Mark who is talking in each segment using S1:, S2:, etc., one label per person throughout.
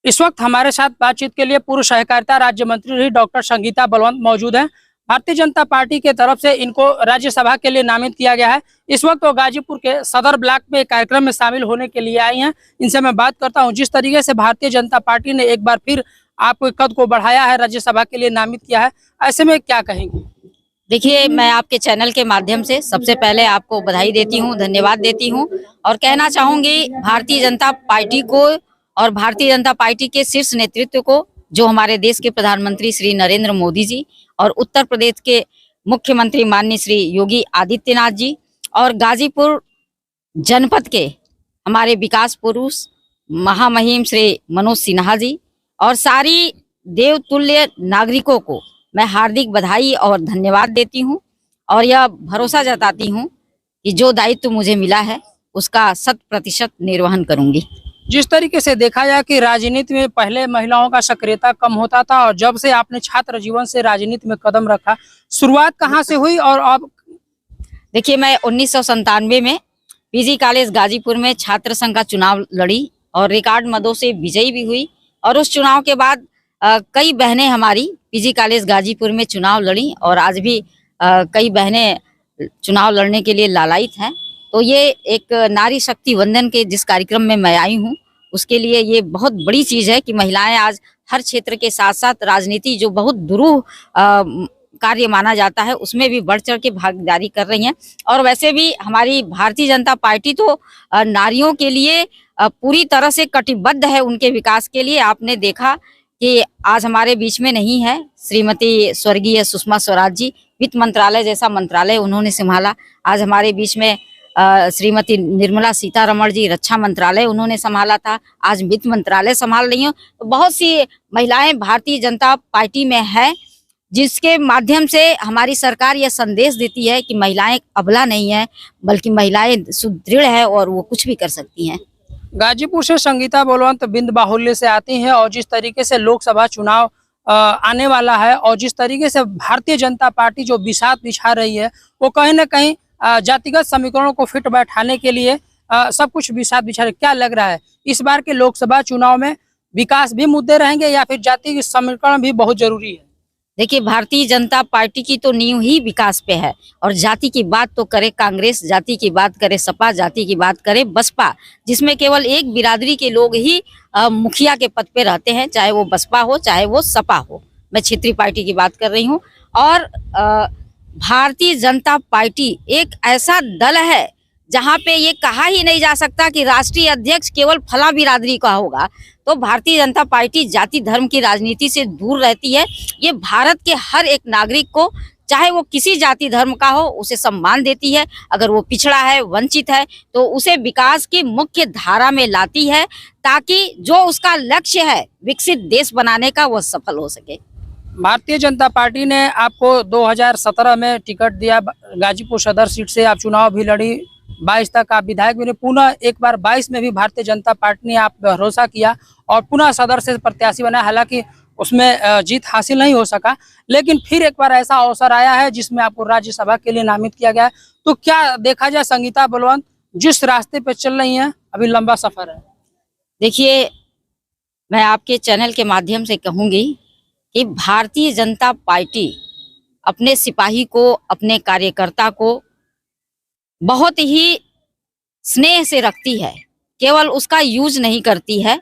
S1: इस वक्त हमारे साथ बातचीत के लिए पूर्व सहकारिता राज्य मंत्री रही डॉक्टर संगीता बलवंत मौजूद हैं। भारतीय जनता पार्टी के तरफ से इनको राज्यसभा के लिए नामित किया गया है। इस वक्त वो गाजीपुर के सदर ब्लॉक में एक कार्यक्रम में शामिल होने के लिए आई हैं। इनसे मैं बात करता हूं। जिस तरीके से भारतीय जनता पार्टी ने एक बार फिर आपके कद को बढ़ाया है, राज्यसभा के लिए नामित किया है, ऐसे में क्या कहेंगे?
S2: देखिए, मैं आपके चैनल के माध्यम से सबसे पहले आपको बधाई देती हूँ, धन्यवाद देती हूँ और कहना चाहूंगी भारतीय जनता पार्टी को और भारतीय जनता पार्टी के शीर्ष नेतृत्व को, जो हमारे देश के प्रधानमंत्री श्री नरेंद्र मोदी जी और उत्तर प्रदेश के मुख्यमंत्री माननीय श्री योगी आदित्यनाथ जी और गाजीपुर जनपद के हमारे विकास पुरुष महामहिम श्री मनोज सिन्हा जी और सारी देवतुल्य नागरिकों को मैं हार्दिक बधाई और धन्यवाद देती हूं और यह भरोसा जताती हूं कि जो दायित्व मुझे मिला है उसका 100% निर्वहन करूंगी।
S1: जिस तरीके से देखा जाए कि राजनीति में पहले महिलाओं का सक्रियता कम होता था और जब से आपने छात्र जीवन से राजनीति में कदम रखा, शुरुआत कहां से हुई और अब?
S2: देखिए, मैं 1997 में पीजी कॉलेज गाजीपुर में छात्र संघ का चुनाव लड़ी और रिकॉर्ड मतों से विजयी भी हुई और उस चुनाव के बाद कई बहनें हमारी पीजी कॉलेज गाजीपुर में चुनाव लड़ी और आज भी कई बहनें चुनाव लड़ने के लिए लालायित हैं। तो ये एक नारी शक्ति वंदन के जिस कार्यक्रम में मैं आई हूँ उसके लिए ये बहुत बड़ी चीज है कि महिलाएं आज हर क्षेत्र के साथ साथ राजनीति, जो बहुत दुरूह कार्य माना जाता है, उसमें भी बढ़ चढ़ के भागीदारी कर रही हैं। और वैसे भी हमारी भारतीय जनता पार्टी तो नारियों के लिए पूरी तरह से कटिबद्ध है, उनके विकास के लिए। आपने देखा कि आज हमारे बीच में नहीं है श्रीमती स्वर्गीय सुषमा स्वराज जी, वित्त मंत्रालय जैसा मंत्रालय उन्होंने संभाला। आज हमारे बीच में श्रीमती निर्मला सीतारमण जी, रक्षा मंत्रालय उन्होंने संभाला था, आज वित्त मंत्रालय संभाल रही हैं। तो बहुत सी महिलाएं भारतीय जनता पार्टी में है, जिसके माध्यम से हमारी सरकार यह संदेश देती है कि महिलाएं अबला नहीं है, बल्कि महिलाएं सुदृढ़ है और वो कुछ भी कर सकती हैं।
S1: गाजीपुर से संगीता बलवंत बिंद बाहुल्य से आती हैं और जिस तरीके से लोकसभा चुनाव आने वाला है और जिस तरीके से भारतीय जनता पार्टी जो बिसात बिछा रही है, वो कहीं ना कहीं जातिगत समीकरणों को फिट बैठाने के लिए सब कुछ बिसात बिछा रही है। क्या लग रहा है इस बार के लोकसभा चुनाव में विकास भी मुद्दे रहेंगे या फिर जाति समीकरण भी बहुत जरूरी है?
S2: देखिए, भारतीय जनता पार्टी की तो नींव ही विकास पे है और जाति की बात तो करे कांग्रेस, जाति की बात करे सपा, जाति की बात करे बसपा, जिसमें केवल एक बिरादरी के लोग ही मुखिया के पद पे रहते हैं, चाहे वो बसपा हो चाहे वो सपा हो। मैं क्षेत्रीय पार्टी की बात कर रही हूँ। और भारतीय जनता पार्टी एक ऐसा दल है जहाँ पे ये कहा ही नहीं जा सकता कि राष्ट्रीय अध्यक्ष केवल फला बिरादरी का होगा। तो भारतीय जनता पार्टी जाति धर्म की राजनीति से दूर रहती है। ये भारत के हर एक नागरिक को, चाहे वो किसी जाति धर्म का हो, उसे सम्मान देती है। अगर वो पिछड़ा है, वंचित है, तो उसे विकास की मुख्य धारा में लाती है ताकि जो उसका लक्ष्य है विकसित देश बनाने का, वह सफल हो सके।
S1: भारतीय जनता पार्टी ने आपको 2017 में टिकट दिया, गाजीपुर सदर सीट से आप चुनाव भी लड़ी, 22 तक आप विधायक भी, पुनः एक बार 22 में भी भारतीय जनता पार्टी ने आप भरोसा किया और पुनः सदर से प्रत्याशी बना। हालांकि उसमें जीत हासिल नहीं हो सका, लेकिन फिर एक बार ऐसा अवसर आया है जिसमें आपको राज्यसभा के लिए नामित किया गया है। तो क्या देखा जाए संगीता बलवंत, जिस रास्ते पे चल रही हैं, अभी लंबा सफर है।
S2: देखिए, मैं आपके चैनल के माध्यम से कहूंगी कि भारतीय जनता पार्टी अपने सिपाही को, अपने कार्यकर्ता को बहुत ही स्नेह से रखती है, केवल उसका यूज नहीं करती है।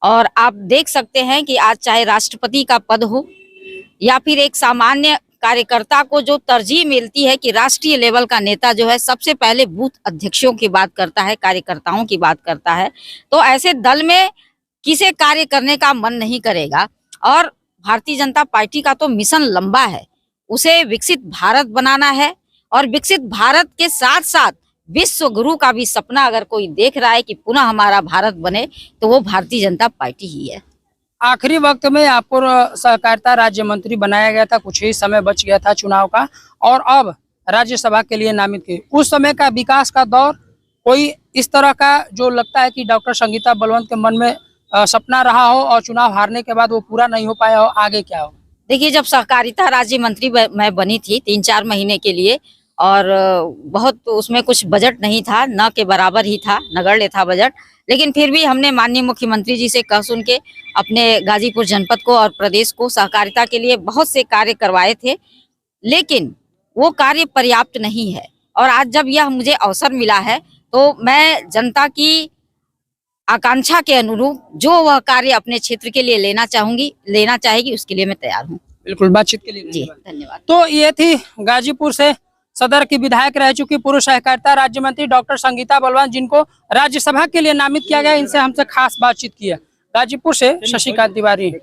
S2: और आप देख सकते हैं कि आज चाहे राष्ट्रपति का पद हो या फिर एक सामान्य कार्यकर्ता को जो तरजीह मिलती है कि राष्ट्रीय लेवल का नेता जो है सबसे पहले बूथ अध्यक्षों की बात करता है, कार्यकर्ताओं की बात करता है, तो ऐसे दल में किसे कार्य करने का मन नहीं करेगा। और भारतीय जनता पार्टी का तो मिशन लंबा है, उसे विकसित भारत बनाना है और विकसित भारत के साथ साथ विश्व गुरु का भी सपना अगर कोई देख रहा है कि पुनः हमारा भारत बने, तो वो भारतीय जनता पार्टी ही है।
S1: आखिरी वक्त में आपको सहकारिता राज्य मंत्री बनाया गया था, कुछ ही समय बच गया था चुनाव का और अब राज्यसभा के लिए नामित किए। उस समय का विकास का दौर कोई इस तरह का जो लगता है कि डॉक्टर संगीता बलवंत के मन में सपना रहा हो और चुनाव हारने के बाद वो पूरा नहीं हो पाया हो, आगे क्या हो?
S2: देखिए, जब सहकारिता राज्य मंत्री मैं बनी थी 3-4 महीने के लिए और बहुत उसमें कुछ बजट नहीं था, न के बराबर ही था, नगण्य था बजट। लेकिन फिर भी हमने माननीय मुख्यमंत्री जी से कह सुन के अपने गाजीपुर जनपद को और प्रदेश को सहकारिता के लिए बहुत से कार्य करवाए थे, लेकिन वो कार्य पर्याप्त नहीं है। और आज जब यह मुझे अवसर मिला है तो मैं जनता की आकांक्षा के अनुरूप जो वह कार्य अपने क्षेत्र के लिए लेना चाहेगी, उसके लिए मैं तैयार हूँ।
S1: बिल्कुल, बातचीत के लिए
S2: जी धन्यवाद।
S1: तो ये थी गाजीपुर से सदर की विधायक रह चुकी पूर्व सहकारिता राज्य मंत्री डॉक्टर संगीता बलवान, जिनको राज्यसभा के लिए नामित किया गया। इनसे हमसे खास बातचीत की है। गाजीपुर से शशिकांत तिवारी।